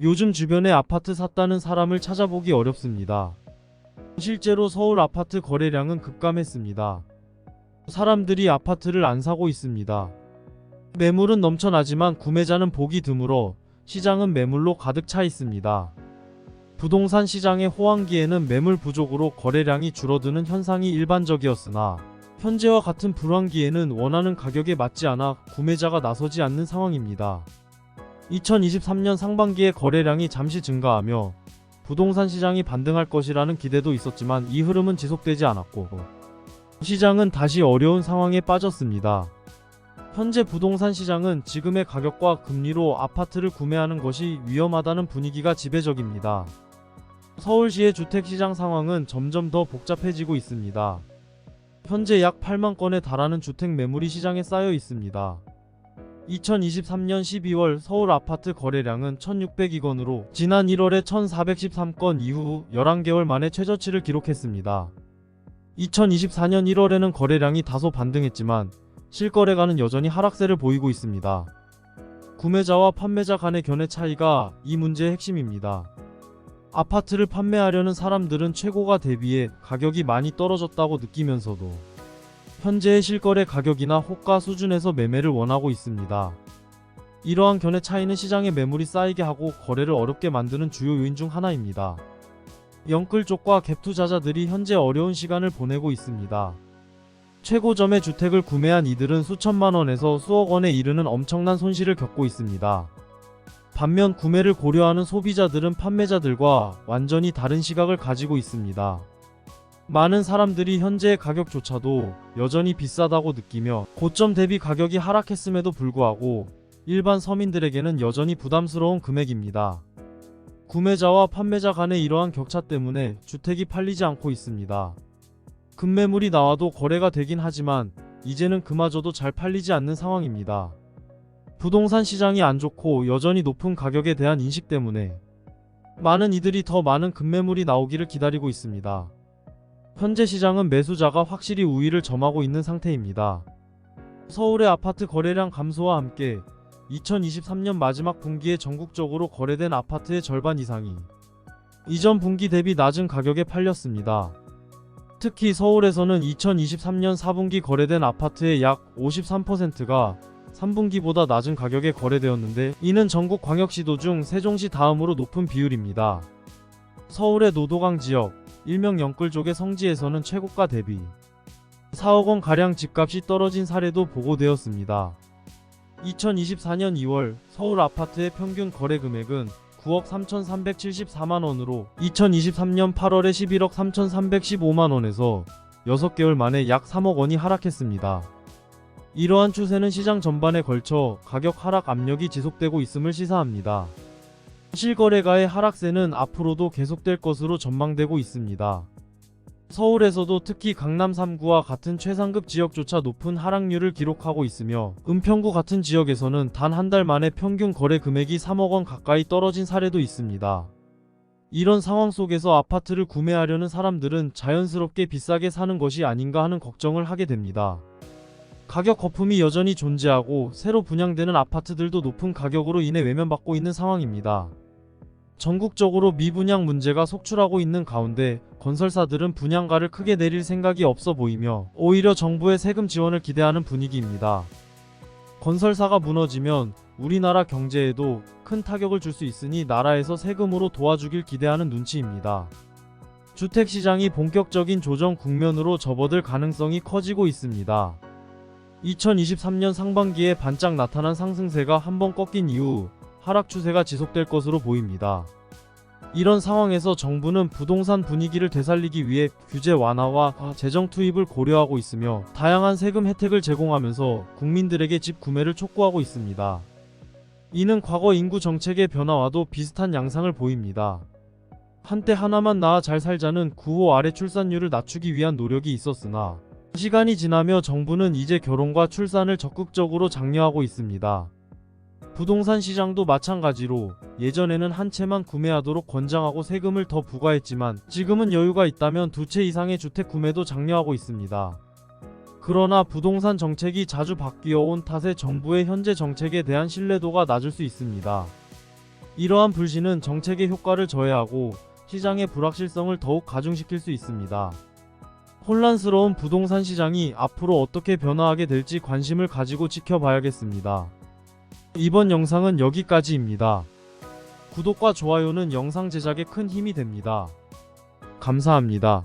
요즘 주변에 아파트 샀다는 사람을 찾아보기 어렵습니다. 실제로 서울 아파트 거래량은 급감했습니다. 사람들이 아파트를 안 사고 있습니다. 매물은 넘쳐나지만 구매자는 보기 드물어 시장은 매물로 가득 차 있습니다. 부동산 시장의 호황기에는 매물 부족으로 거래량이 줄어드는 현상이 일반적이었으나 현재와 같은 불황기에는 원하는 가격에 맞지 않아 구매자가 나서지 않는 상황입니다. 2023년 상반기에 거래량이 잠시 증가하며 부동산 시장이 반등할 것이라는 기대도 있었지만 이 흐름은 지속되지 않았고 시장은 다시 어려운 상황에 빠졌습니다. 현재 부동산 시장은 지금의 가격과 금리로 아파트를 구매하는 것이 위험하다는 분위기가 지배적입니다. 서울시의 주택시장 상황은 점점 더 복잡해지고 있습니다. 현재 약 8만 건에 달하는 주택 매물이 시장에 쌓여 있습니다. 2023년 12월 서울 아파트 거래량은 1602건으로 지난 1월에 1413건 이후 11개월 만에 최저치를 기록했습니다. 2024년 1월에는 거래량이 다소 반등했지만 실거래가는 여전히 하락세를 보이고 있습니다. 구매자와 판매자 간의 견해 차이가 이 문제의 핵심입니다. 아파트를 판매하려는 사람들은 최고가 대비해 가격이 많이 떨어졌다고 느끼면서도 현재의 실거래 가격이나 호가 수준에서 매매를 원하고 있습니다. 이러한 견해 차이는 시장에 매물이 쌓이게 하고 거래를 어렵게 만드는 주요 요인 중 하나입니다. 영끌 쪽과 갭 투자자들이 현재 어려운 시간을 보내고 있습니다. 최고점의 주택을 구매한 이들은 수천만 원에서 수억 원에 이르는 엄청난 손실을 겪고 있습니다. 반면 구매를 고려하는 소비자들은 판매자들과 완전히 다른 시각을 가지고 있습니다. 많은 사람들이 현재의 가격조차도 여전히 비싸다고 느끼며 고점 대비 가격이 하락했음에도 불구하고 일반 서민들에게는 여전히 부담스러운 금액입니다. 구매자와 판매자 간의 이러한 격차 때문에 주택이 팔리지 않고 있습니다. 급매물이 나와도 거래가 되긴 하지만 이제는 그마저도 잘 팔리지 않는 상황입니다. 부동산 시장이 안 좋고 여전히 높은 가격에 대한 인식 때문에 많은 이들이 더 많은 급매물이 나오기를 기다리고 있습니다. 현재 시장은 매수자가 확실히 우위를 점하고 있는 상태입니다. 서울의 아파트 거래량 감소와 함께 2023년 마지막 분기에 전국적으로 거래된 아파트의 절반 이상이 이전 분기 대비 낮은 가격에 팔렸습니다. 특히 서울에서는 2023년 4분기 거래된 아파트의 약 53%가 3분기보다 낮은 가격에 거래되었는데 이는 전국 광역시도 중 세종시 다음으로 높은 비율입니다. 서울의 노도강 지역, 일명 영끌족의 성지에서는 최고가 대비 4억 원가량 집값이 떨어진 사례도 보고되었습니다. 2024년 2월 서울 아파트의 평균 거래 금액은 9억 3,374만원으로 2023년 8월에 11억 3,315만원에서 6개월 만에 약 3억 원이 하락했습니다. 이러한 추세는 시장 전반에 걸쳐 가격 하락 압력이 지속되고 있음을 시사합니다. 실거래가의 하락세는 앞으로도 계속될 것으로 전망되고 있습니다. 서울에서도 특히 강남 3구와 같은 최상급 지역조차 높은 하락률을 기록하고 있으며 은평구 같은 지역에서는 단 한 달 만에 평균 거래 금액이 3억 원 가까이 떨어진 사례도 있습니다. 이런 상황 속에서 아파트를 구매하려는 사람들은 자연스럽게 비싸게 사는 것이 아닌가 하는 걱정을 하게 됩니다. 가격 거품이 여전히 존재하고 새로 분양되는 아파트들도 높은 가격으로 인해 외면받고 있는 상황입니다. 전국적으로 미분양 문제가 속출하고 있는 가운데 건설사들은 분양가를 크게 내릴 생각이 없어 보이며 오히려 정부의 세금 지원을 기대하는 분위기입니다. 건설사가 무너지면 우리나라 경제에도 큰 타격을 줄 수 있으니 나라에서 세금으로 도와주길 기대하는 눈치입니다. 주택시장이 본격적인 조정 국면으로 접어들 가능성이 커지고 있습니다. 2023년 상반기에 반짝 나타난 상승세가 한번 꺾인 이후 하락 추세가 지속될 것으로 보입니다. 이런 상황에서 정부는 부동산 분위기를 되살리기 위해 규제 완화와 재정 투입을 고려하고 있으며 다양한 세금 혜택을 제공하면서 국민들에게 집 구매를 촉구하고 있습니다. 이는 과거 인구 정책의 변화와도 비슷한 양상을 보입니다. 한때 하나만 낳아 잘 살자는 구호 아래 출산율을 낮추기 위한 노력이 있었으나 시간이 지나며 정부는 이제 결혼과 출산을 적극적으로 장려하고 있습니다. 부동산 시장도 마찬가지로 예전에는 한 채만 구매하도록 권장하고 세금을 더 부과했지만 지금은 여유가 있다면 두 채 이상의 주택 구매도 장려하고 있습니다. 그러나 부동산 정책이 자주 바뀌어 온 탓에 정부의 현재 정책에 대한 신뢰도가 낮을 수 있습니다. 이러한 불신은 정책의 효과를 저해하고 시장의 불확실성을 더욱 가중시킬 수 있습니다. 혼란스러운 부동산 시장이 앞으로 어떻게 변화하게 될지 관심을 가지고 지켜봐야겠습니다. 이번 영상은 여기까지입니다. 구독과 좋아요는 영상 제작에 큰 힘이 됩니다. 감사합니다.